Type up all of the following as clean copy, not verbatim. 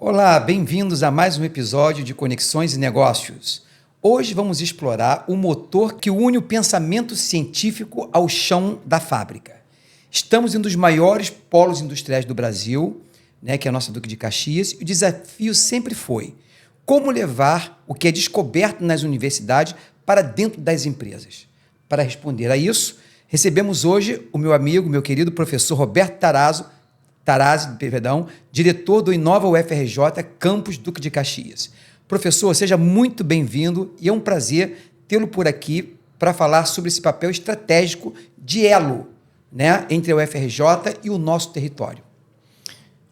Olá, bem-vindos a mais um episódio de Conexões e Negócios. Hoje vamos explorar o motor que une o pensamento científico ao chão da fábrica. Estamos em um dos maiores polos industriais do Brasil, que é a nossa Duque de Caxias, e o desafio sempre foi como levar o que é descoberto nas universidades para dentro das empresas. Para responder a isso, recebemos hoje o meu amigo, meu querido professor Roberto Tarazzi, diretor do Inova UFRJ, Campus Duque de Caxias. Professor, seja muito bem-vindo e é um prazer tê-lo por aqui para falar sobre esse papel estratégico de elo, entre a UFRJ e o nosso território.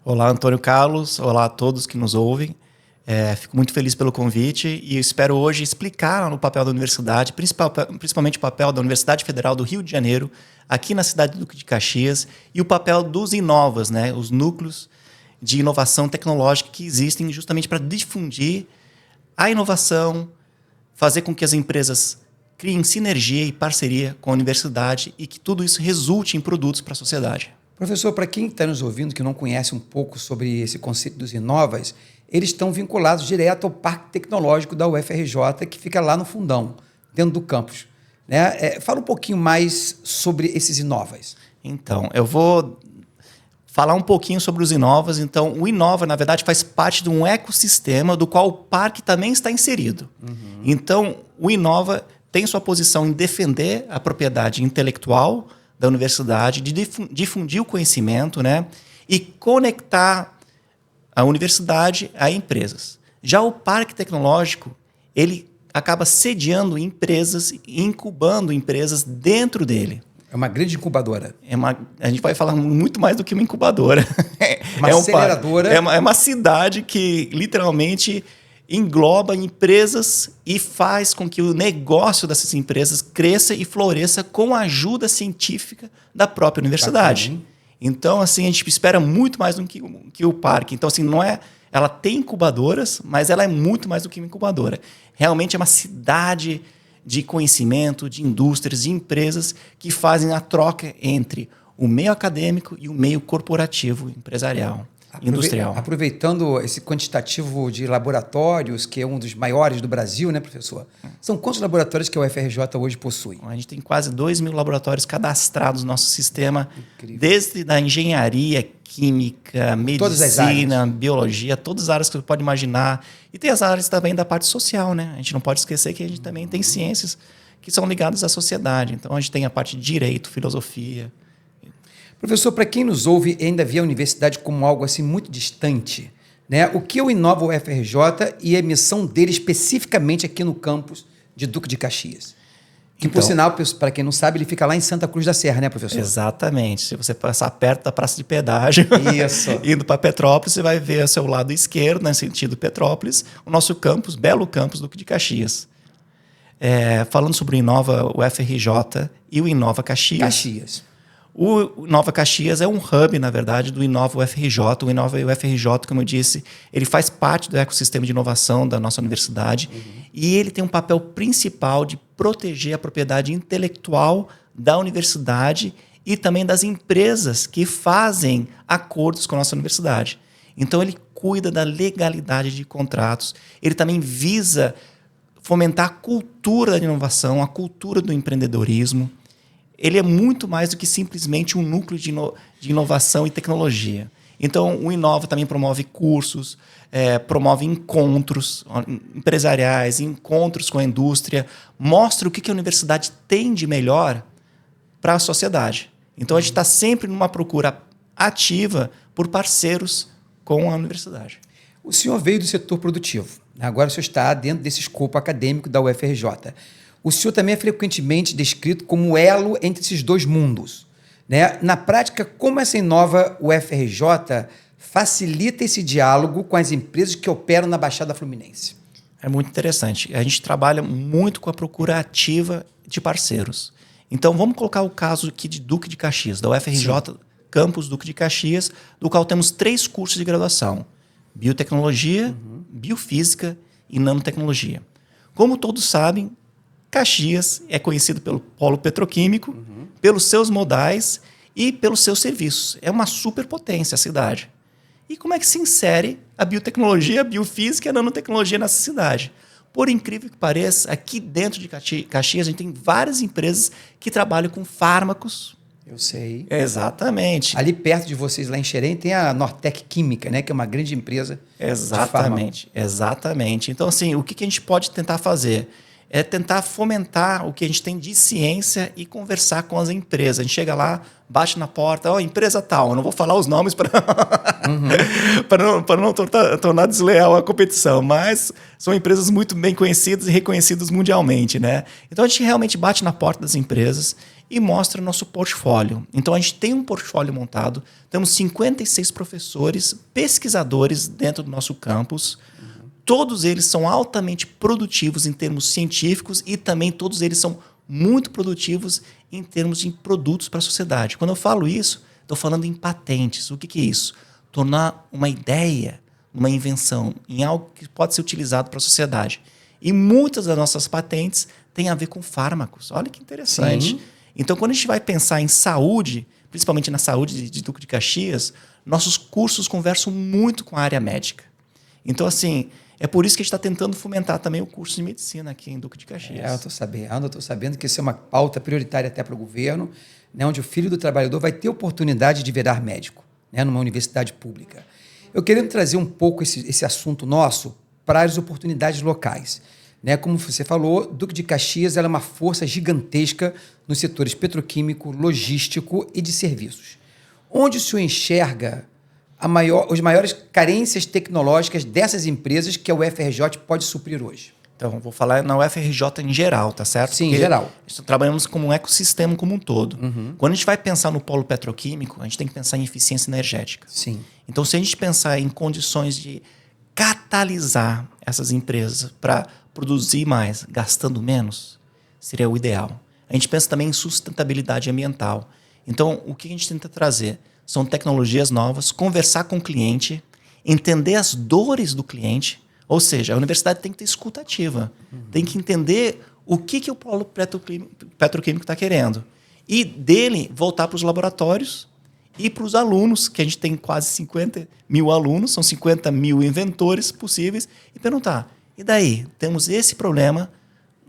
Olá, Antônio Carlos. Olá a todos que nos ouvem. Fico muito feliz pelo convite e espero hoje explicar o papel da universidade, principalmente o papel da Universidade Federal do Rio de Janeiro, aqui na cidade do Duque de Caxias, e o papel dos Inovas, os núcleos de inovação tecnológica que existem justamente para difundir a inovação, fazer com que as empresas criem sinergia e parceria com a universidade e que tudo isso resulte em produtos para a sociedade. Professor, para quem está nos ouvindo que não conhece um pouco sobre esse conceito dos Inovas, eles estão vinculados direto ao Parque Tecnológico da UFRJ, que fica lá no fundão, dentro do campus. Fala um pouquinho mais sobre esses Inovas. Então, eu vou falar um pouquinho sobre os Inovas. Então, o Inova, na verdade, faz parte de um ecossistema do qual o parque também está inserido. Uhum. Então, o Inova tem sua posição em defender a propriedade intelectual da universidade, de difundir o conhecimento, e conectar a universidade a empresas. Já o Parque Tecnológico, ele acaba sediando empresas e incubando empresas dentro dele. É uma grande incubadora. A gente vai falar muito mais do que uma incubadora. Uma aceleradora. É uma cidade que literalmente engloba empresas e faz com que o negócio dessas empresas cresça e floresça com a ajuda científica da própria universidade. Bacana. Então, assim, a gente espera muito mais do que o parque. Então, assim, não é... Ela tem incubadoras, mas ela é muito mais do que uma incubadora. Realmente é uma cidade de conhecimento, de indústrias, de empresas que fazem a troca entre o meio acadêmico e o meio corporativo, empresarial, industrial. Aproveitando esse quantitativo de laboratórios, que é um dos maiores do Brasil, professor? São quantos laboratórios que a UFRJ hoje possui? A gente tem quase 2.000 laboratórios cadastrados no nosso sistema. Incrível. Desde a engenharia, química, medicina, biologia, todas as áreas que você pode imaginar. E tem as áreas também da parte social, A gente não pode esquecer que a gente também tem ciências que são ligadas à sociedade. Então, a gente tem a parte de direito, filosofia. Professor, para quem nos ouve e ainda vê a universidade como algo assim muito distante, o que é o Inova UFRJ e a missão dele especificamente aqui no campus de Duque de Caxias? Que, por sinal, para quem não sabe, ele fica lá em Santa Cruz da Serra, professor? Exatamente. Se você passar perto da praça de pedágio, indo para Petrópolis, você vai ver ao seu lado esquerdo, no sentido Petrópolis, o nosso campus, belo campus Duque de Caxias. Falando sobre o Inova UFRJ e o Inova Caxias. O Inova Caxias é um hub, na verdade, do Inova UFRJ. O Inova UFRJ, como eu disse, ele faz parte do ecossistema de inovação da nossa universidade. Uhum. E ele tem um papel principal de proteger a propriedade intelectual da universidade e também das empresas que fazem acordos com a nossa universidade. Então, ele cuida da legalidade de contratos. Ele também visa fomentar a cultura da inovação, a cultura do empreendedorismo. Ele é muito mais do que simplesmente um núcleo de inovação e tecnologia. Então, o Inova também promove cursos, promove encontros empresariais, encontros com a indústria, mostra o que a universidade tem de melhor para a sociedade. Então, a gente está sempre numa procura ativa por parceiros com a universidade. O senhor veio do setor produtivo. Agora o senhor está dentro desse escopo acadêmico da UFRJ. O senhor também é frequentemente descrito como elo entre esses dois mundos. Na prática, como essa Inova UFRJ facilita esse diálogo com as empresas que operam na Baixada Fluminense? É muito interessante. A gente trabalha muito com a procura ativa de parceiros. Então, vamos colocar o caso aqui de Duque de Caxias, da UFRJ, Sim. Campus Duque de Caxias, do qual temos 3 cursos de graduação: biotecnologia, biofísica e nanotecnologia. Como todos sabem, Caxias é conhecido pelo polo petroquímico, pelos seus modais e pelos seus serviços. É uma superpotência a cidade. E como é que se insere a biotecnologia, a biofísica e a nanotecnologia nessa cidade? Por incrível que pareça, aqui dentro de Caxias, a gente tem várias empresas que trabalham com fármacos. Eu sei. Exatamente. Ali perto de vocês, lá em Xerém, tem a Nortec Química, né? Que é uma grande empresa. Exatamente, exatamente. Então, assim, o que a gente pode tentar fazer? É tentar fomentar o que a gente tem de ciência e conversar com as empresas. A gente chega lá, bate na porta, empresa tal, eu não vou falar os nomes para não tornar desleal a competição, mas são empresas muito bem conhecidas e reconhecidas mundialmente, né? Então a gente realmente bate na porta das empresas e mostra o nosso portfólio. Então a gente tem um portfólio montado, temos 56 professores, pesquisadores dentro do nosso campus. Todos eles são altamente produtivos em termos científicos e também todos eles são muito produtivos em termos de produtos para a sociedade. Quando eu falo isso, estou falando em patentes. O que é isso? Tornar uma ideia, uma invenção, em algo que pode ser utilizado para a sociedade. E muitas das nossas patentes têm a ver com fármacos. Olha que interessante. Sim. Então, quando a gente vai pensar em saúde, principalmente na saúde de Duque de Caxias, nossos cursos conversam muito com a área médica. Então, assim, é por isso que a gente está tentando fomentar também o curso de medicina aqui em Duque de Caxias. Eu estou sabendo que isso é uma pauta prioritária até para o governo, né, onde o filho do trabalhador vai ter oportunidade de virar médico, né, numa universidade pública. Eu quero trazer um pouco esse assunto nosso para as oportunidades locais. Né, como você falou, Duque de Caxias ela é uma força gigantesca nos setores petroquímico, logístico e de serviços. Onde o senhor enxerga as maiores carências tecnológicas dessas empresas que a UFRJ pode suprir hoje? Então, vou falar na UFRJ em geral, tá certo? Sim, em geral. Trabalhamos como um ecossistema como um todo. Quando a gente vai pensar no polo petroquímico, a gente tem que pensar em eficiência energética. Sim. Então, se a gente pensar em condições de catalisar essas empresas para produzir mais, gastando menos, seria o ideal. A gente pensa também em sustentabilidade ambiental. Então, o que a gente tenta trazer? São tecnologias novas, conversar com o cliente, entender as dores do cliente. Ou seja, a universidade tem que ter escuta ativa. Tem que entender o que o polo petroquímico está querendo. E dele voltar para os laboratórios e para os alunos, que a gente tem quase 50 mil alunos, são 50 mil inventores possíveis, e perguntar, e daí? Temos esse problema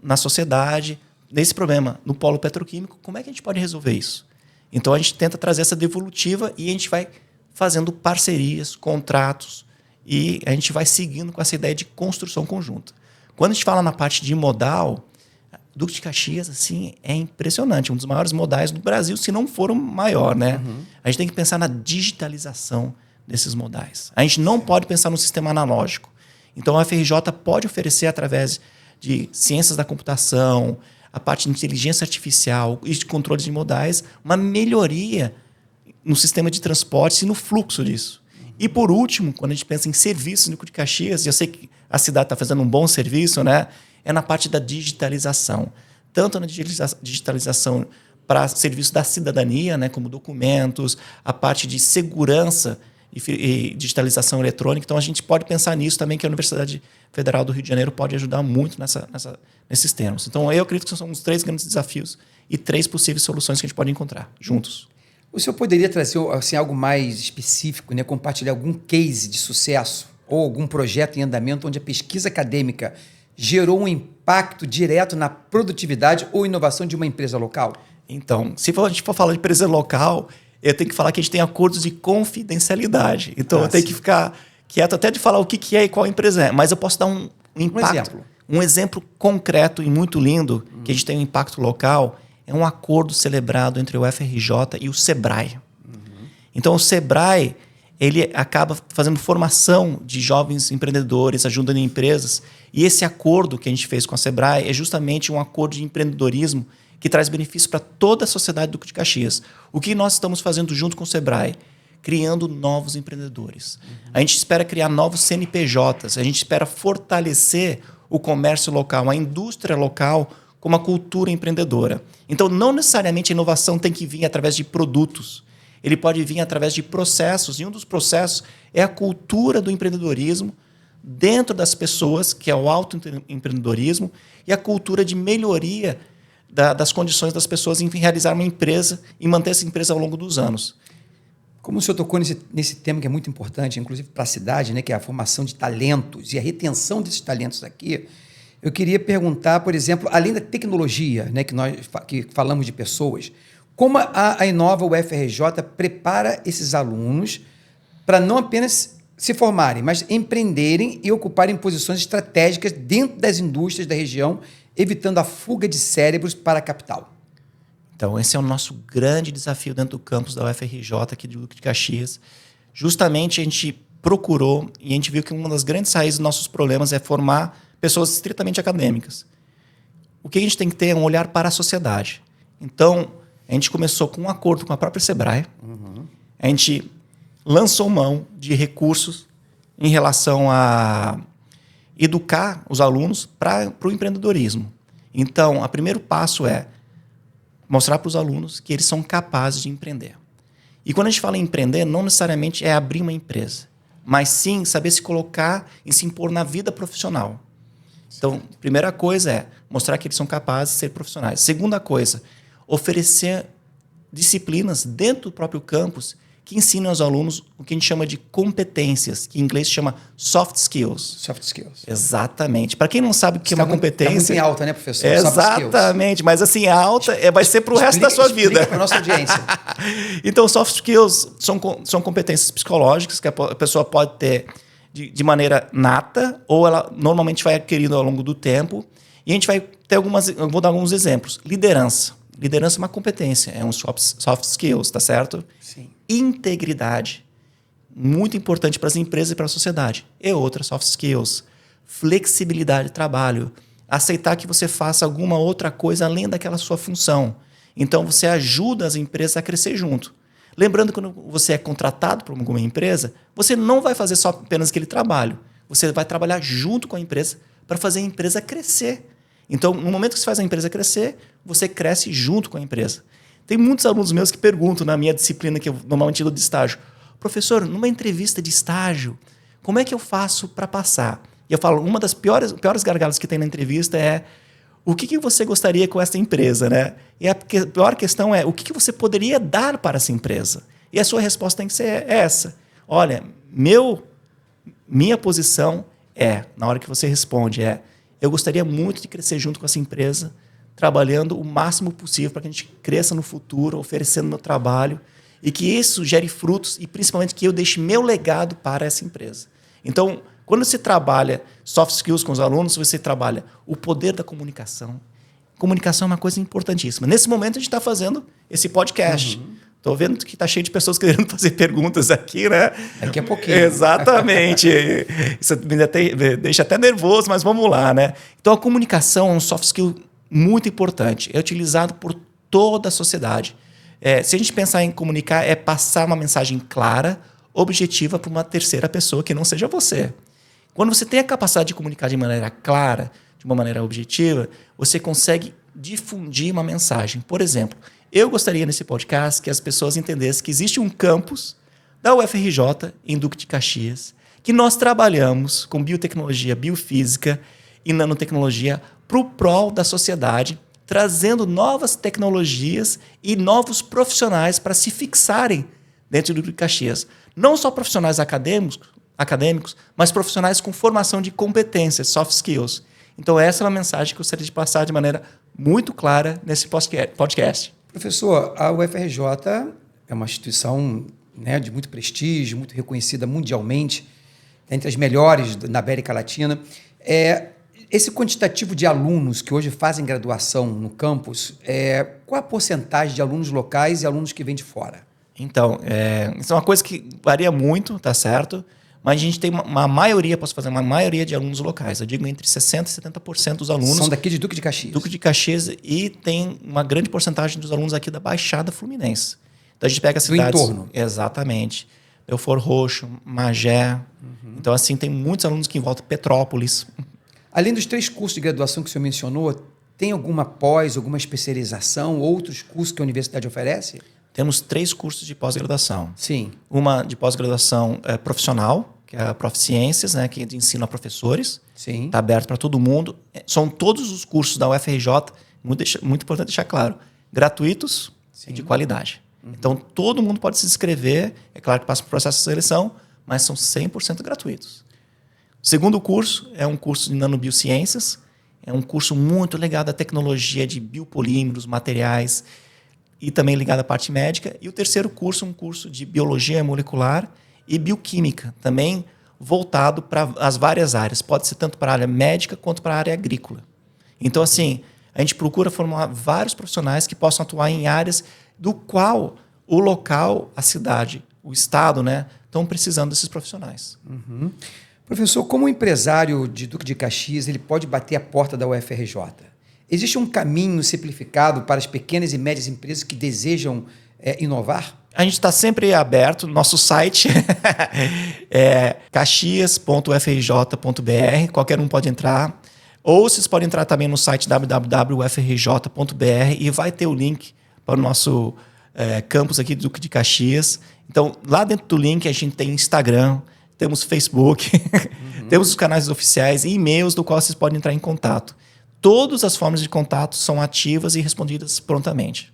na sociedade, esse problema no polo petroquímico, como é que a gente pode resolver isso? Então, a gente tenta trazer essa devolutiva e a gente vai fazendo parcerias, contratos e a gente vai seguindo com essa ideia de construção conjunta. Quando a gente fala na parte de modal, Duque de Caxias assim, é impressionante, um dos maiores modais do Brasil, se não for o maior. Né? A gente tem que pensar na digitalização desses modais. A gente não pode pensar no sistema analógico. Então, a UFRJ pode oferecer, através de ciências da computação, a parte de inteligência artificial e de controle de modais, uma melhoria no sistema de transportes e no fluxo disso. E, por último, quando a gente pensa em serviços no Duque de Caxias, e eu sei que a cidade está fazendo um bom serviço, né, é na parte da digitalização. Tanto na digitalização para serviços da cidadania, né, como documentos, a parte de segurança e digitalização eletrônica. Então, a gente pode pensar nisso também, que a Universidade Federal do Rio de Janeiro pode ajudar muito nesses termos. Então, eu acredito que são os 3 grandes desafios e 3 possíveis soluções que a gente pode encontrar juntos. O senhor poderia trazer assim, algo mais específico, né? Compartilhar algum case de sucesso ou algum projeto em andamento onde a pesquisa acadêmica gerou um impacto direto na produtividade ou inovação de uma empresa local? Então, se a gente for falar de empresa local, eu tenho que falar que a gente tem acordos de confidencialidade. Então, eu tenho que ficar quieto até de falar o que é e qual empresa é. Mas eu posso dar um impacto. Um exemplo concreto e muito lindo, que a gente tem um impacto local, é um acordo celebrado entre o UFRJ e o Sebrae. Então, o Sebrae ele acaba fazendo formação de jovens empreendedores, ajudando em empresas. E esse acordo que a gente fez com a Sebrae é justamente um acordo de empreendedorismo que traz benefício para toda a sociedade do Duque de Caxias. O que nós estamos fazendo junto com o Sebrae? Criando novos empreendedores. A gente espera criar novos CNPJs, a gente espera fortalecer o comércio local, a indústria local, com uma cultura empreendedora. Então, não necessariamente a inovação tem que vir através de produtos. Ele pode vir através de processos, e um dos processos é a cultura do empreendedorismo dentro das pessoas, que é o autoempreendedorismo, e a cultura de melhoria das condições das pessoas em realizar uma empresa e manter essa empresa ao longo dos anos. Como o senhor tocou nesse tema que é muito importante, inclusive para a cidade, né, que é a formação de talentos e a retenção desses talentos aqui, eu queria perguntar, por exemplo, além da tecnologia, né, que falamos de pessoas, como a Inova UFRJ prepara esses alunos para não apenas se formarem, mas empreenderem e ocuparem posições estratégicas dentro das indústrias da região, evitando a fuga de cérebros para a capital? Então, esse é o nosso grande desafio dentro do campus da UFRJ, aqui de Duque de Caxias. Justamente, a gente procurou e a gente viu que uma das grandes raízes dos nossos problemas é formar pessoas estritamente acadêmicas. O que a gente tem que ter é um olhar para a sociedade. Então, a gente começou com um acordo com a própria Sebrae. A gente lançou mão de recursos em relação a educar os alunos para o empreendedorismo. Então, o primeiro passo é mostrar para os alunos que eles são capazes de empreender. E quando a gente fala em empreender, não necessariamente é abrir uma empresa, mas sim saber se colocar e se impor na vida profissional. Então, primeira coisa é mostrar que eles são capazes de ser profissionais. Segunda coisa, oferecer disciplinas dentro do próprio campus que ensinam aos alunos o que a gente chama de competências, que em inglês se chama soft skills. Soft skills. Exatamente. Para quem não sabe o que é uma competência... Está muito em alta, né, professor? Exatamente. Mas assim, alta vai ser para o resto da sua vida. Para a nossa audiência. Então, soft skills são competências psicológicas que a pessoa pode ter de maneira nata ou ela normalmente vai adquirindo ao longo do tempo. E a gente vai ter eu vou dar alguns exemplos. Liderança. Liderança é uma competência, é um soft skills, tá certo? Sim. Integridade, muito importante para as empresas e para a sociedade. E outra, soft skills. Flexibilidade de trabalho. Aceitar que você faça alguma outra coisa além daquela sua função. Então, você ajuda as empresas a crescer junto. Lembrando que quando você é contratado por alguma empresa, você não vai fazer só apenas aquele trabalho. Você vai trabalhar junto com a empresa para fazer a empresa crescer. Então, no momento que você faz a empresa crescer, você cresce junto com a empresa. Tem muitos alunos meus que perguntam na minha disciplina, que eu normalmente dou de estágio, professor, numa entrevista de estágio, como é que eu faço para passar? E eu falo, uma das piores gargalos que tem na entrevista é o que você gostaria com essa empresa, né? E a pior questão é o que você poderia dar para essa empresa? E a sua resposta tem que ser essa. Olha, minha posição na hora que você responde, eu gostaria muito de crescer junto com essa empresa, trabalhando o máximo possível para que a gente cresça no futuro, oferecendo meu trabalho e que isso gere frutos e principalmente que eu deixe meu legado para essa empresa. Então, quando você trabalha soft skills com os alunos, você trabalha o poder da comunicação. Comunicação é uma coisa importantíssima. Nesse momento, a gente está fazendo esse podcast. Estou vendo que está cheio de pessoas querendo fazer perguntas aqui, né? Daqui a pouquinho. Exatamente. Isso me deixa até nervoso, mas vamos lá, né? Então, a comunicação é um soft skill muito importante. É utilizado por toda a sociedade. Se a gente pensar em comunicar, é passar uma mensagem clara, objetiva para uma terceira pessoa que não seja você. Quando você tem a capacidade de comunicar de maneira clara, de uma maneira objetiva, você consegue difundir uma mensagem. Por exemplo, eu gostaria nesse podcast que as pessoas entendessem que existe um campus da UFRJ em Duque de Caxias, que nós trabalhamos com biotecnologia, biofísica e nanotecnologia para o prol da sociedade, trazendo novas tecnologias e novos profissionais para se fixarem dentro do Duque de Caxias. Não só profissionais acadêmicos, mas profissionais com formação de competências, soft skills. Então, essa é uma mensagem que eu gostaria de passar de maneira muito clara nesse podcast. Professor, a UFRJ é uma instituição, né, de muito prestígio, muito reconhecida mundialmente, entre as melhores na América Latina. Esse quantitativo de alunos que hoje fazem graduação no campus, qual a porcentagem de alunos locais e alunos que vêm de fora? Então, isso é uma coisa que varia muito, tá certo? Mas a gente tem uma maioria, posso fazer uma maioria de alunos locais. Eu digo entre 60% e 70% dos alunos... São daqui de Duque de Caxias. Duque de Caxias e tem uma grande porcentagem dos alunos aqui da Baixada Fluminense. Então a gente pega cidades... Do entorno. Exatamente. Belford Roxo, Magé. Então assim, tem muitos alunos que envolvem Petrópolis. Além dos 3 cursos de graduação que o senhor mencionou, tem alguma pós, alguma especialização, outros cursos que a universidade oferece? Temos 3 cursos de pós-graduação. Sim. Uma de pós-graduação profissional, que é a Proficiências, né, que ensina a professores. Sim. Está aberto para todo mundo. São todos os cursos da UFRJ, muito importante deixar claro, gratuitos e de qualidade. Então, todo mundo pode se inscrever. É claro que passa por processo de seleção, mas são 100% gratuitos. O segundo curso é um curso de nanobiociências. É um curso muito ligado à tecnologia de biopolímeros, materiais e também ligado à parte médica. E o terceiro curso é um curso de biologia molecular e bioquímica, também voltado para as várias áreas. Pode ser tanto para a área médica quanto para a área agrícola. Então, assim, a gente procura formar vários profissionais que possam atuar em áreas do qual o local, a cidade, o estado, né, estão precisando desses profissionais. Uhum. Professor, como empresário de Duque de Caxias, ele pode bater a porta da UFRJ? Existe um caminho simplificado para as pequenas e médias empresas que desejam inovar? A gente está sempre aberto. Nosso site é caxias.ufrj.br. Qualquer um pode entrar. Ou vocês podem entrar também no site www.ufrj.br e vai ter o link para o nosso campus aqui do Duque de Caxias. Então, lá dentro do link a gente tem Instagram, temos Facebook, temos os canais oficiais e e-mails do qual vocês podem entrar em contato. Todas as formas de contato são ativas e respondidas prontamente.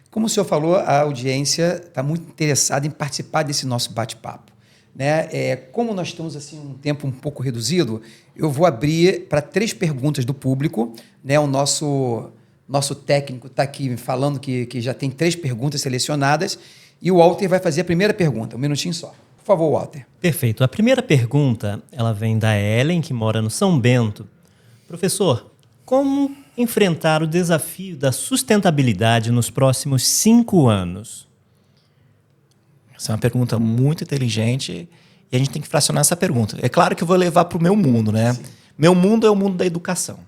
Como o senhor falou, a audiência está muito interessada em participar desse nosso bate-papo, né? Como nós estamos assim um tempo um pouco reduzido, eu vou abrir para 3 perguntas do público, né? O nosso técnico está aqui falando que já tem 3 perguntas selecionadas e o Walter vai fazer a primeira pergunta, um minutinho só. Por favor, Walter. Perfeito. A primeira pergunta, ela vem da Ellen, que mora no São Bento. Professor, como enfrentar o desafio da sustentabilidade nos próximos 5 anos? Essa é uma pergunta muito inteligente e a gente tem que fracionar essa pergunta. É claro que eu vou levar para o meu mundo, né? Sim. Meu mundo é o mundo da educação.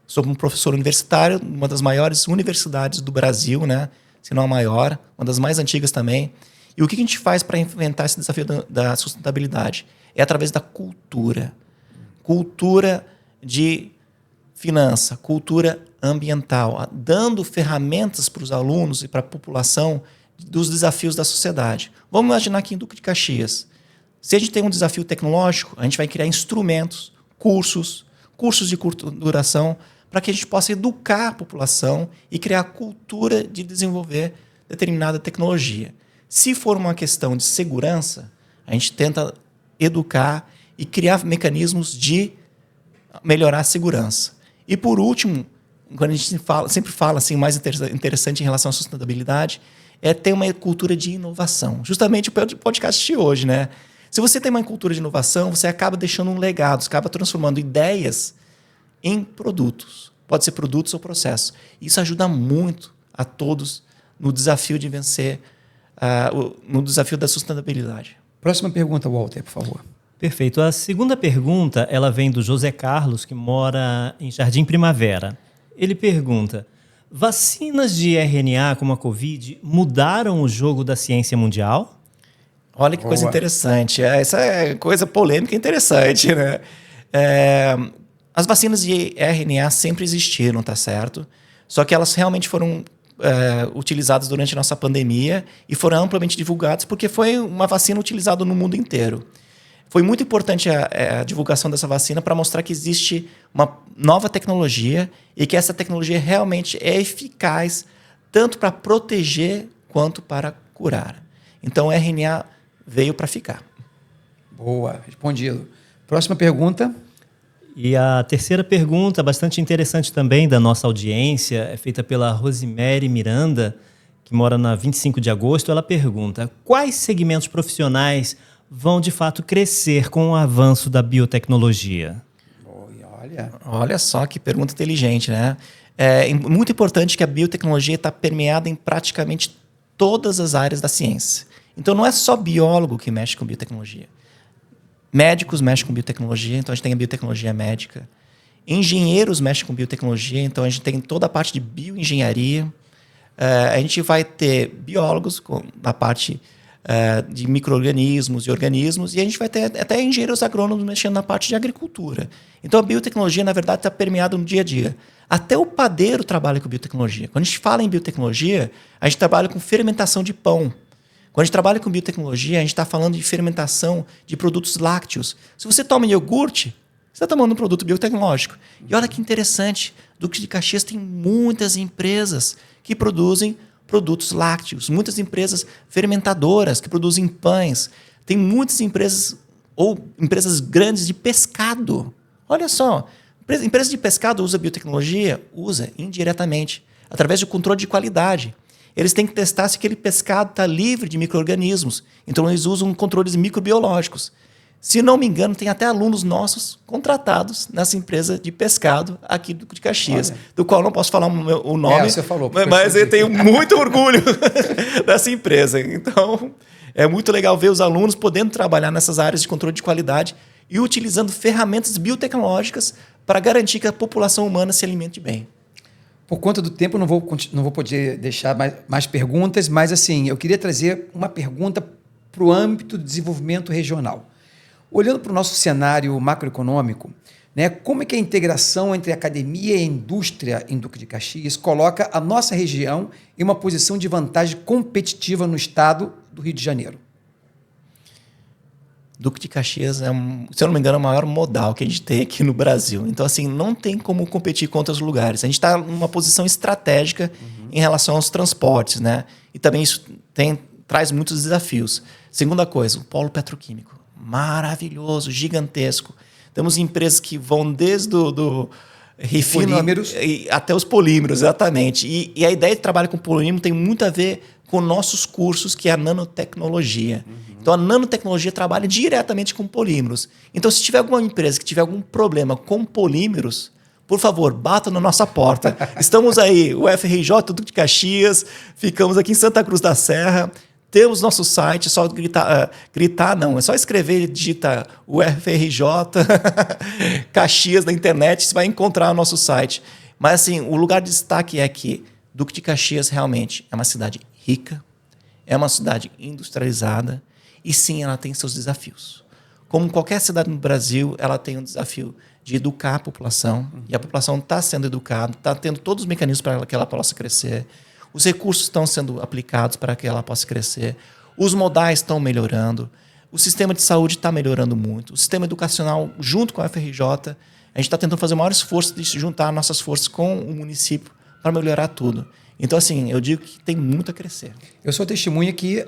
Sou um professor universitário, uma das maiores universidades do Brasil, né? Se não a maior, uma das mais antigas também. E o que a gente faz para enfrentar esse desafio da sustentabilidade? É através da cultura. Cultura de finança, cultura ambiental, dando ferramentas para os alunos e para a população dos desafios da sociedade. Vamos imaginar aqui em Duque de Caxias. Se a gente tem um desafio tecnológico, a gente vai criar instrumentos, cursos de curta duração, para que a gente possa educar a população e criar a cultura de desenvolver determinada tecnologia. Se for uma questão de segurança, a gente tenta educar e criar mecanismos de melhorar a segurança. E, por último, quando a gente sempre fala assim, mais interessante em relação à sustentabilidade, é ter uma cultura de inovação. Justamente o podcast de hoje, né? Se você tem uma cultura de inovação, você acaba deixando um legado, você acaba transformando ideias em produtos. Pode ser produtos ou processos. Isso ajuda muito a todos no desafio de vencer, no desafio da sustentabilidade. Próxima pergunta, Walter, por favor. Perfeito. A segunda pergunta, ela vem do José Carlos, que mora em Jardim Primavera. Ele pergunta: vacinas de RNA como a Covid mudaram o jogo da ciência mundial? Olha que coisa interessante. Essa é coisa polêmica e interessante, né? As vacinas de RNA sempre existiram, tá certo? Só que elas realmente foram utilizadas durante a nossa pandemia e foram amplamente divulgadas porque foi uma vacina utilizada no mundo inteiro. Foi muito importante a divulgação dessa vacina para mostrar que existe uma nova tecnologia e que essa tecnologia realmente é eficaz tanto para proteger quanto para curar. Então, o RNA veio para ficar. Boa, respondido. Próxima pergunta. E a terceira pergunta, bastante interessante também da nossa audiência, é feita pela Rosemary Miranda, que mora na 25 de agosto. Ela pergunta: quais segmentos profissionais vão de fato crescer com o avanço da biotecnologia? Olha só que pergunta inteligente, né? É muito importante que a biotecnologia está permeada em praticamente todas as áreas da ciência. Então não é só biólogo que mexe com biotecnologia. Médicos mexem com biotecnologia, então a gente tem a biotecnologia médica. Engenheiros mexem com biotecnologia, então a gente tem toda a parte de bioengenharia. A gente vai ter biólogos na parte de micro-organismos e organismos, e a gente vai ter até engenheiros agrônomos mexendo na parte de agricultura. Então a biotecnologia, na verdade, está permeada no dia a dia. Até o padeiro trabalha com biotecnologia. Quando a gente fala em biotecnologia, a gente trabalha com fermentação de pão. Quando a gente trabalha com biotecnologia, a gente está falando de fermentação de produtos lácteos. Se você toma iogurte, você está tomando um produto biotecnológico. E olha que interessante, Duque de Caxias tem muitas empresas que produzem produtos lácteos, muitas empresas fermentadoras que produzem pães. Tem muitas empresas ou empresas grandes de pescado. Olha só, empresa de pescado usa biotecnologia? Usa indiretamente, através de controle de qualidade. Eles têm que testar se aquele pescado está livre de micro-organismos. Então, eles usam controles microbiológicos. Se não me engano, tem até alunos nossos contratados nessa empresa de pescado aqui de Caxias, do qual não posso falar o nome, você falou, mas eu tenho muito orgulho dessa empresa. Então, é muito legal ver os alunos podendo trabalhar nessas áreas de controle de qualidade e utilizando ferramentas biotecnológicas para garantir que a população humana se alimente bem. Por conta do tempo, não vou poder deixar mais perguntas, mas assim, eu queria trazer uma pergunta para o âmbito do desenvolvimento regional. Olhando para o nosso cenário macroeconômico, né, como é que a integração entre a academia e a indústria em Duque de Caxias coloca a nossa região em uma posição de vantagem competitiva no estado do Rio de Janeiro? Duque de Caxias é, se eu não me engano, o maior modal que a gente tem aqui no Brasil. Então, assim, não tem como competir com outros lugares. A gente está numa posição estratégica em relação aos transportes, né? E também isso traz muitos desafios. Segunda coisa, o polo petroquímico. Maravilhoso, gigantesco. Temos empresas que vão desde do refino polímeros até os polímeros, exatamente. E a ideia de trabalho com polímero tem muito a ver com nossos cursos, que é a nanotecnologia. Então, a nanotecnologia trabalha diretamente com polímeros. Então, se tiver alguma empresa que tiver algum problema com polímeros, por favor, bata na nossa porta. Estamos aí, o FRJ, Duque de Caxias, ficamos aqui em Santa Cruz da Serra. Temos nosso site, é só gritar não, é só escrever, digita UFRJ, Caxias na internet, você vai encontrar o nosso site. Mas assim, o lugar de destaque é que Duque de Caxias realmente é uma cidade rica, é uma cidade industrializada e sim, ela tem seus desafios. Como qualquer cidade no Brasil, ela tem um desafio de educar a população e a população está sendo educada, está tendo todos os mecanismos para que ela possa crescer. Os recursos estão sendo aplicados para que ela possa crescer. Os modais estão melhorando. O sistema de saúde está melhorando muito. O sistema educacional, junto com a FRJ, a gente está tentando fazer o maior esforço de juntar nossas forças com o município para melhorar tudo. Então, assim, eu digo que tem muito a crescer. Eu sou testemunha que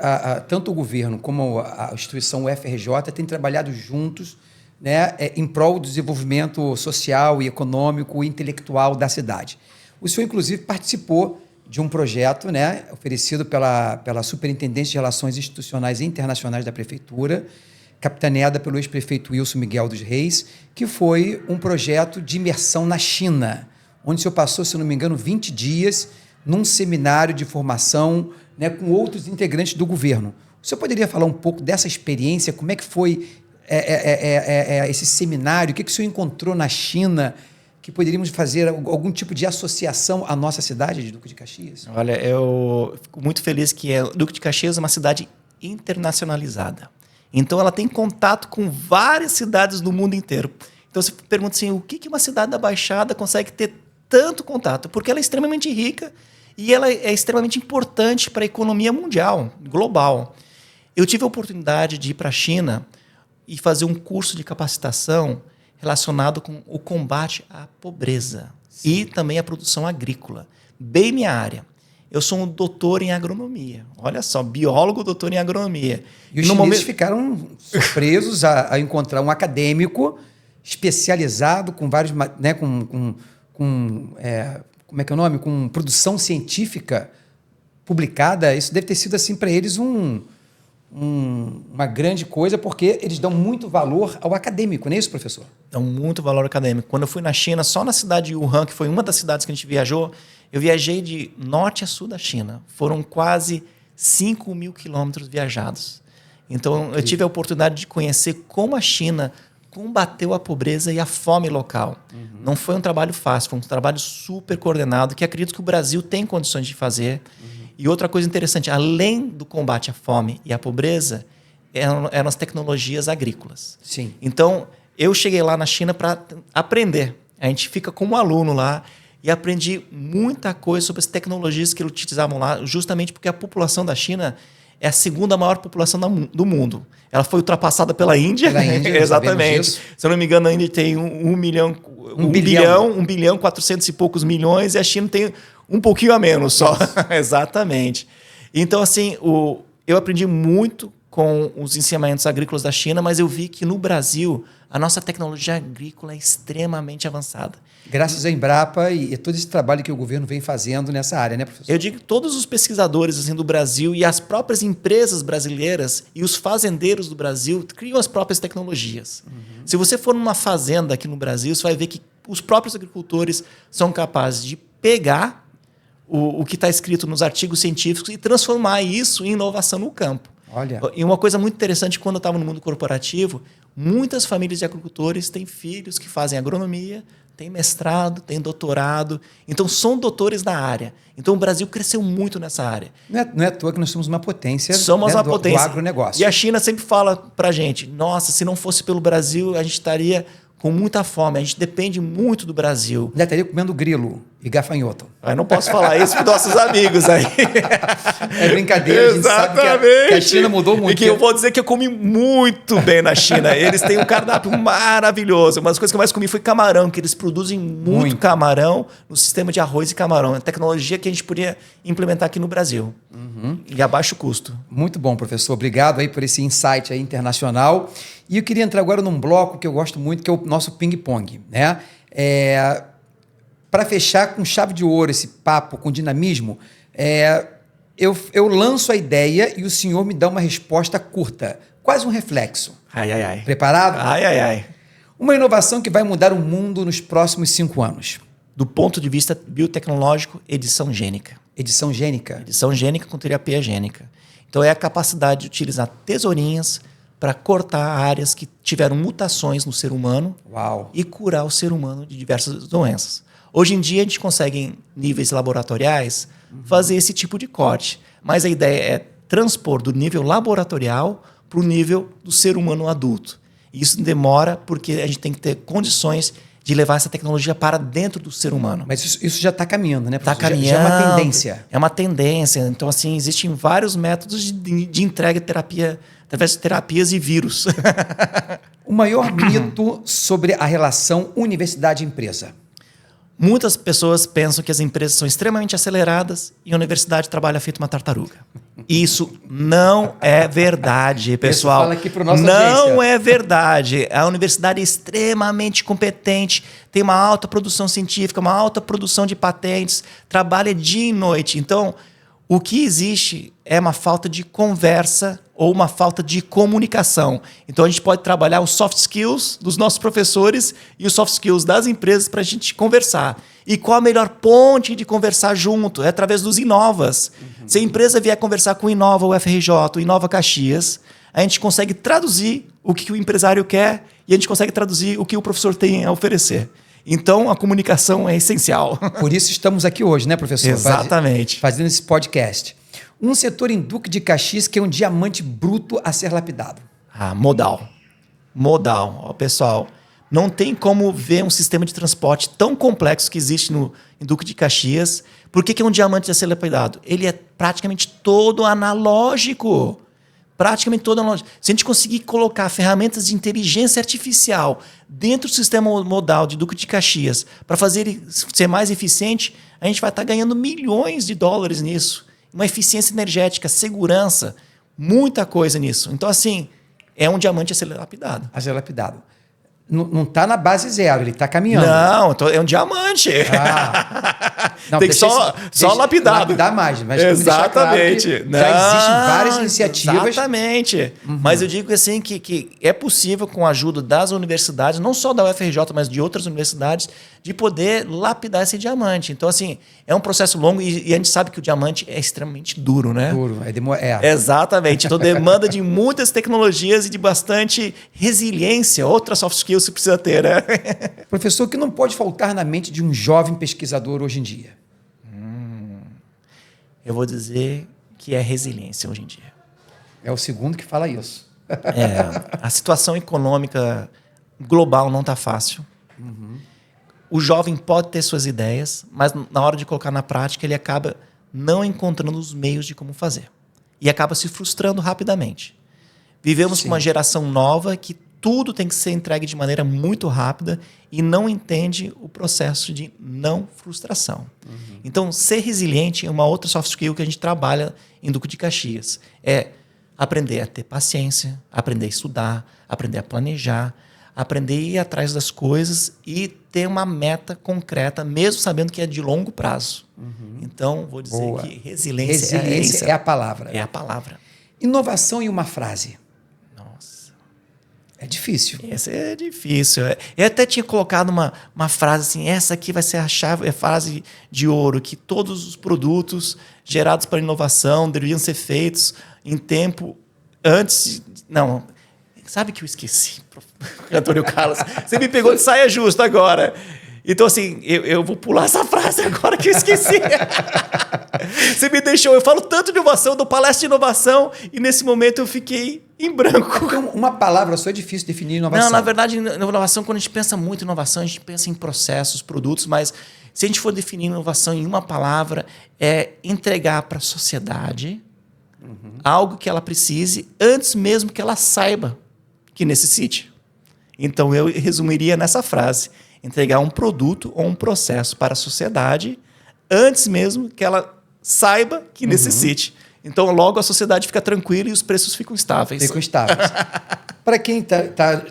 tanto o governo como a instituição UFRJ têm trabalhado juntos, né, em prol do desenvolvimento social e econômico e intelectual da cidade. O senhor, inclusive, participou de um projeto, né, oferecido pela Superintendência de Relações Institucionais e Internacionais da Prefeitura, capitaneada pelo ex-prefeito Wilson Miguel dos Reis, que foi um projeto de imersão na China, onde o senhor passou, se não me engano, 20 dias num seminário de formação, né, com outros integrantes do governo. O senhor poderia falar um pouco dessa experiência, como é que foi esse seminário, o que o senhor encontrou na China, que poderíamos fazer algum tipo de associação à nossa cidade de Duque de Caxias? Olha, eu fico muito feliz que Duque de Caxias é uma cidade internacionalizada. Então, ela tem contato com várias cidades do mundo inteiro. Então, você pergunta assim, o que uma cidade da Baixada consegue ter tanto contato? Porque ela é extremamente rica e ela é extremamente importante para a economia mundial, global. Eu tive a oportunidade de ir para a China e fazer um curso de capacitação relacionado com o combate à pobreza. Sim. E também à produção agrícola. Bem minha área. Eu sou um doutor em agronomia. Olha só, biólogo, doutor em agronomia. E os chineses ficaram surpresos a encontrar um acadêmico especializado com vários, né, como é que é o nome? Com produção científica publicada. Isso deve ter sido assim para eles uma grande coisa, porque eles dão muito valor ao acadêmico, não é isso, professor? Dão muito valor ao acadêmico. Quando eu fui na China, só na cidade de Wuhan, que foi uma das cidades que a gente viajou, eu viajei de norte a sul da China. Foram quase 5.000 quilômetros viajados. Então, eu tive a oportunidade de conhecer como a China combateu a pobreza e a fome local. Uhum. Não foi um trabalho fácil, foi um trabalho super coordenado, que acredito que o Brasil tem condições de fazer. Uhum. E outra coisa interessante, além do combate à fome e à pobreza, eram as tecnologias agrícolas. Sim. Então, eu cheguei lá na China para aprender. A gente fica como aluno lá e aprendi muita coisa sobre as tecnologias que eles utilizavam lá, justamente porque a população da China é a segunda maior população do mundo. Ela foi ultrapassada pela Índia. Pela Índia, exatamente. Se eu não me engano, a Índia tem 1 bilhão, 400 e poucos milhões, e a China tem Um pouquinho a menos só. Exatamente. Então, assim, eu aprendi muito com os ensinamentos agrícolas da China, mas eu vi que no Brasil a nossa tecnologia agrícola é extremamente avançada. Graças à Embrapa e todo esse trabalho que o governo vem fazendo nessa área, né, professor? Eu digo que todos os pesquisadores assim, do Brasil e as próprias empresas brasileiras e os fazendeiros do Brasil criam as próprias tecnologias. Se você for numa fazenda aqui no Brasil, você vai ver que os próprios agricultores são capazes de pegar o que está escrito nos artigos científicos e transformar isso em inovação no campo. Olha. E uma coisa muito interessante, quando eu estava no mundo corporativo, muitas famílias de agricultores têm filhos que fazem agronomia, têm mestrado, têm doutorado, então são doutores na área. Então o Brasil cresceu muito nessa área. Não é à toa que nós somos uma potência, somos uma potência do agronegócio. E a China sempre fala para a gente, nossa, se não fosse pelo Brasil, a gente estaria com muita fome, a gente depende muito do Brasil. Já estaria comendo grilo e gafanhoto. Eu não posso falar isso para nossos amigos aí. É brincadeira, a gente sabe que a China mudou muito. E que eu vou dizer que eu comi muito bem na China. Eles têm um cardápio maravilhoso. Uma das coisas que eu mais comi foi camarão, que eles produzem muito camarão no sistema de arroz e camarão. É tecnologia que a gente poderia implementar aqui no Brasil. E a baixo custo. Muito bom, professor. Obrigado aí por esse insight aí internacional. E eu queria entrar agora num bloco que eu gosto muito, que é o nosso ping-pong, né? Para fechar com chave de ouro esse papo com dinamismo, eu lanço a ideia e o senhor me dá uma resposta curta, quase um reflexo. Ai, ai, ai. Preparado? Ai, ai, ai. Uma inovação que vai mudar o mundo nos próximos 5 anos. Do ponto de vista biotecnológico, edição gênica. Edição gênica? Edição gênica com terapia gênica. Então é a capacidade de utilizar tesourinhas para cortar áreas que tiveram mutações no ser humano. Uau. E curar o ser humano de diversas doenças. Hoje em dia a gente consegue, em níveis laboratoriais, fazer esse tipo de corte. Mas a ideia é transpor do nível laboratorial para o nível do ser humano adulto. E isso demora porque a gente tem que ter condições de levar essa tecnologia para dentro do ser humano. Mas isso já está caminhando, né? Está caminhando. Já é uma tendência. É uma tendência. Então, assim, existem vários métodos de entrega de terapia, através de terapias e vírus. O maior mito sobre a relação universidade-empresa. Muitas pessoas pensam que as empresas são extremamente aceleradas e a universidade trabalha feito uma tartaruga. Isso não é verdade, pessoal. Fala aqui para nossa não audiência. É verdade. A universidade é extremamente competente, tem uma alta produção científica, uma alta produção de patentes, trabalha dia e noite. Então, o que existe é uma falta de conversa ou uma falta de comunicação. Então, a gente pode trabalhar os soft skills dos nossos professores e os soft skills das empresas para a gente conversar. E qual a melhor ponte de conversar junto? É através dos Inovas. Se a empresa vier conversar com o Inova UFRJ, o Inova Caxias, a gente consegue traduzir o que o empresário quer e a gente consegue traduzir o que o professor tem a oferecer. Então, a comunicação é essencial. Por isso estamos aqui hoje, né, professor? Exatamente. Fazendo esse podcast. Um setor em Duque de Caxias que é um diamante bruto a ser lapidado. Modal. Modal. Ó, pessoal, não tem como ver um sistema de transporte tão complexo que existe em Duque de Caxias. Por que é um diamante a ser lapidado? Ele é praticamente todo analógico. Praticamente todo analógico. Se a gente conseguir colocar ferramentas de inteligência artificial dentro do sistema modal de Duque de Caxias para fazer ele ser mais eficiente, a gente vai estar ganhando milhões de dólares nisso. Uma eficiência energética, segurança, muita coisa nisso. Então, assim, é um diamante a ser lapidado. A ser lapidado. Não está na base zero, ele está caminhando. Não, é um diamante. Não, tem que só lapidado. Lapidar mais, mas exatamente. Claro já existem várias iniciativas. Exatamente. Mas eu digo assim que é possível, com a ajuda das universidades, não só da UFRJ, mas de outras universidades, de poder lapidar esse diamante. Então, assim, é um processo longo e a gente sabe que o diamante é extremamente duro, né? Duro, Exatamente. Então, demanda de muitas tecnologias e de bastante resiliência, outras soft skills que precisa ter, né? Professor, o que não pode faltar na mente de um jovem pesquisador hoje em dia? Eu vou dizer que é resiliência hoje em dia. É o segundo que fala isso. A situação econômica global não está fácil. O jovem pode ter suas ideias, mas na hora de colocar na prática, ele acaba não encontrando os meios de como fazer. E acaba se frustrando rapidamente. Vivemos com uma geração nova que tudo tem que ser entregue de maneira muito rápida e não entende o processo de não frustração. Então, ser resiliente é uma outra soft skill que a gente trabalha em Duque de Caxias. É aprender a ter paciência, aprender a estudar, aprender a planejar, aprender a ir atrás das coisas e ter uma meta concreta, mesmo sabendo que é de longo prazo. Então, vou dizer que resiliência é a palavra. É a palavra. Inovação em uma frase. Nossa. É difícil. Essa é difícil. Eu até tinha colocado uma frase assim, essa aqui vai ser a chave, a frase de ouro, que todos os produtos gerados para inovação deveriam ser feitos em tempo antes... Não, sabe que eu esqueci, Antônio Carlos? Você me pegou de saia justa agora. Então, assim, eu vou pular essa frase agora que eu esqueci. Você me deixou... Eu falo tanto de inovação, dou palestra de inovação, e nesse momento eu fiquei em branco. Então, uma palavra só é difícil definir inovação. Não, na verdade, inovação, quando a gente pensa muito em inovação, a gente pensa em processos, produtos, mas se a gente for definir inovação em uma palavra, é entregar para a sociedade algo que ela precise antes mesmo que ela saiba que necessite. Então, eu resumiria nessa frase: entregar um produto ou um processo para a sociedade antes mesmo que ela saiba que necessite. Então, logo a sociedade fica tranquila e os preços ficam estáveis. Ficam estáveis. Para quem está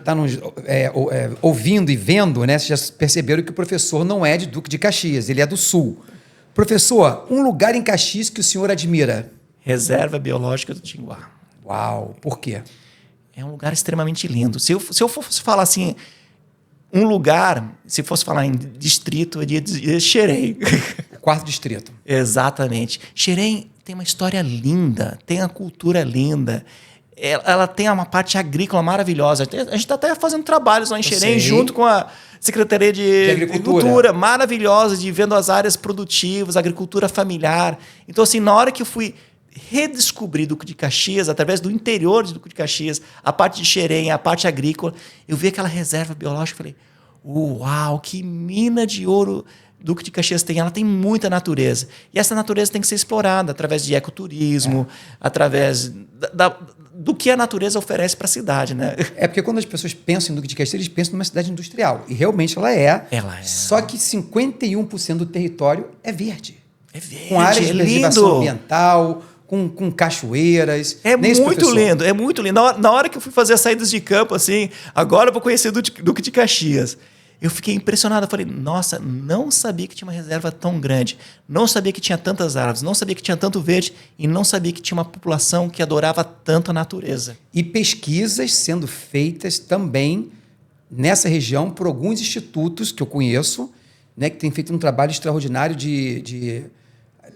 ouvindo e vendo, né, vocês já perceberam que o professor não é de Duque de Caxias, ele é do Sul. Professor, um lugar em Caxias que o senhor admira? Reserva Biológica do Tinguá. Uau, por quê? É um lugar extremamente lindo. Se eu fosse falar assim, um lugar, se fosse falar em distrito, eu diria Xerém. O quarto distrito. Exatamente. Xerém tem uma história linda, tem a cultura linda. Ela tem uma parte agrícola maravilhosa. A gente está até fazendo trabalhos lá em Xerém, junto com a Secretaria de Agricultura, maravilhosa, de vendo as áreas produtivas, agricultura familiar. Então, assim, na hora que eu fui redescobrir Duque de Caxias, através do interior de Duque de Caxias, a parte de Xerém, a parte agrícola, eu vi aquela reserva biológica e falei, uau, que mina de ouro Duque de Caxias tem. Ela tem muita natureza. E essa natureza tem que ser explorada através de ecoturismo, através do que a natureza oferece para a cidade, né? É porque quando as pessoas pensam em Duque de Caxias, eles pensam numa cidade industrial. E realmente ela é. Ela é. Só que 51% do território é verde. É verde, com áreas de preservação ambiental, com cachoeiras. É muito lindo, é muito lindo. Na hora que eu fui fazer as saídas de campo, assim, agora eu vou conhecer Duque de Caxias. Eu fiquei impressionado. Eu falei, nossa, não sabia que tinha uma reserva tão grande. Não sabia que tinha tantas árvores. Não sabia que tinha tanto verde. E não sabia que tinha uma população que adorava tanto a natureza. E pesquisas sendo feitas também nessa região por alguns institutos que eu conheço, né, que têm feito um trabalho extraordinário de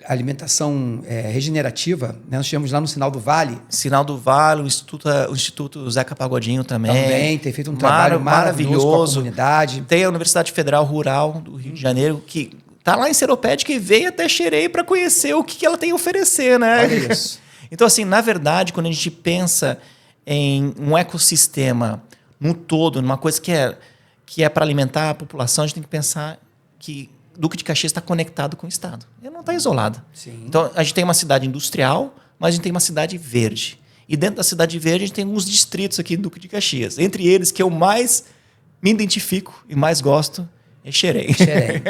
alimentação regenerativa, né? Nós tivemos lá no Sinal do Vale. Sinal do Vale, o Instituto Zeca Pagodinho também. Também tem feito um trabalho maravilhoso com a comunidade. Tem a Universidade Federal Rural do Rio de Janeiro, que está lá em Seropédica e veio até Xerém para conhecer o que ela tem a oferecer, né? Olha isso. Então, assim, na verdade, quando a gente pensa em um ecossistema no todo, numa coisa que é para alimentar a população, a gente tem que pensar que Duque de Caxias está conectado com o Estado. Ele não está isolado. Sim. Então, a gente tem uma cidade industrial, mas a gente tem uma cidade verde. E dentro da cidade verde, a gente tem alguns distritos aqui do Duque de Caxias. Entre eles, que eu mais me identifico e mais gosto, é Xerém. Xerém.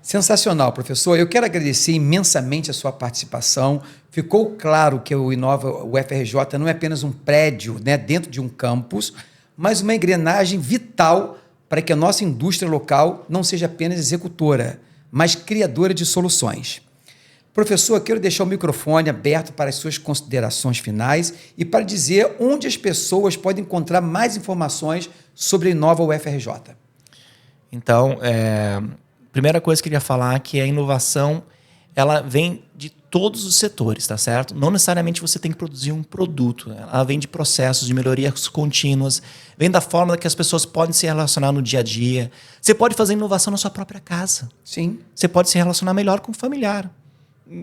Sensacional, professor. Eu quero agradecer imensamente a sua participação. Ficou claro que o Inova UFRJ não é apenas um prédio, né, dentro de um campus, mas uma engrenagem vital para que a nossa indústria local não seja apenas executora, mas criadora de soluções. Professor, eu quero deixar o microfone aberto para as suas considerações finais e para dizer onde as pessoas podem encontrar mais informações sobre a Inova UFRJ. Então, primeira coisa que eu queria falar é que a inovação ela vem de todos os setores, tá certo? Não necessariamente você tem que produzir um produto. Ela vem de processos, de melhorias contínuas, vem da forma que as pessoas podem se relacionar no dia a dia. Você pode fazer inovação na sua própria casa. Sim. Você pode se relacionar melhor com o familiar.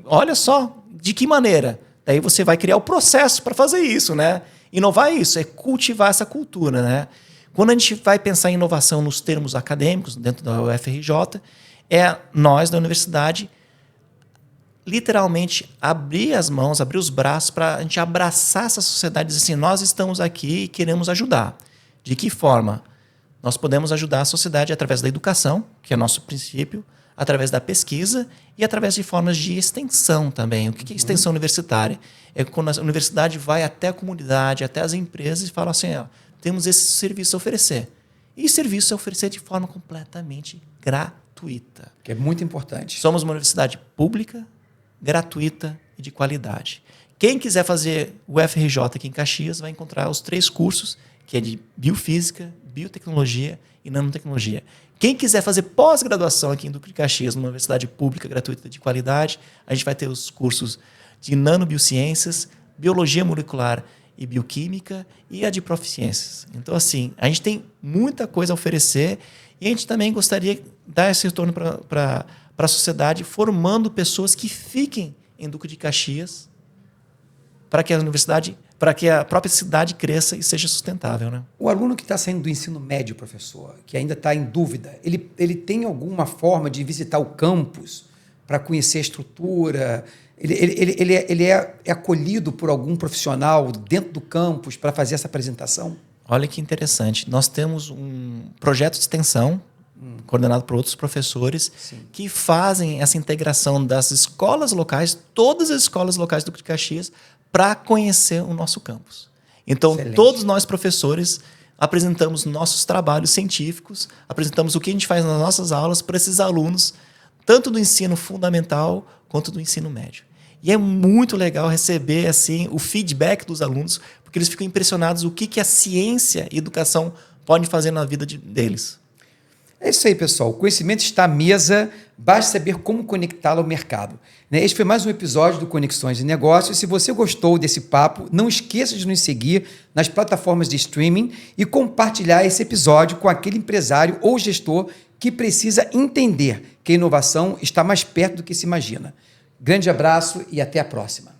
Olha só, de que maneira? Daí você vai criar o processo para fazer isso, né? Inovar é isso, é cultivar essa cultura, né? Quando a gente vai pensar em inovação nos termos acadêmicos, dentro da UFRJ, é nós, da universidade, literalmente abrir as mãos, abrir os braços para a gente abraçar essa sociedade e dizer assim, nós estamos aqui e queremos ajudar. De que forma? Nós podemos ajudar a sociedade através da educação, que é nosso princípio, através da pesquisa e através de formas de extensão também. O que é extensão universitária? É quando a universidade vai até a comunidade, até as empresas e fala assim, ó, temos esse serviço a oferecer. E serviço a oferecer de forma completamente gratuita. Que é muito importante. Somos uma universidade pública, gratuita e de qualidade. Quem quiser fazer o FRJ aqui em Caxias vai encontrar os 3 cursos, que é de biofísica, biotecnologia e nanotecnologia. Quem quiser fazer pós-graduação aqui em Duque de Caxias, numa universidade pública, gratuita de qualidade, a gente vai ter os cursos de nanobiociências, biologia molecular e bioquímica e a de proficiências. Então, assim, a gente tem muita coisa a oferecer e a gente também gostaria de dar esse retorno para a sociedade, formando pessoas que fiquem em Duque de Caxias para que a universidade, para que a própria cidade cresça e seja sustentável, né? O aluno que está saindo do ensino médio, professor, que ainda está em dúvida, ele tem alguma forma de visitar o campus para conhecer a estrutura? Ele é acolhido por algum profissional dentro do campus para fazer essa apresentação? Olha que interessante. Nós temos um projeto de extensão coordenado por outros professores que fazem essa integração das escolas locais, todas as escolas locais do Duque de Caxias, para conhecer o nosso campus. Então, todos nós professores apresentamos nossos trabalhos científicos, apresentamos o que a gente faz nas nossas aulas para esses alunos, tanto do ensino fundamental quanto do ensino médio. E é muito legal receber assim, o feedback dos alunos, porque eles ficam impressionados o que a ciência e a educação podem fazer na vida deles. É isso aí, pessoal. O conhecimento está à mesa, basta saber como conectá-lo ao mercado. Este foi mais um episódio do Conexões de Negócios. Se você gostou desse papo, não esqueça de nos seguir nas plataformas de streaming e compartilhar esse episódio com aquele empresário ou gestor que precisa entender que a inovação está mais perto do que se imagina. Grande abraço e até a próxima.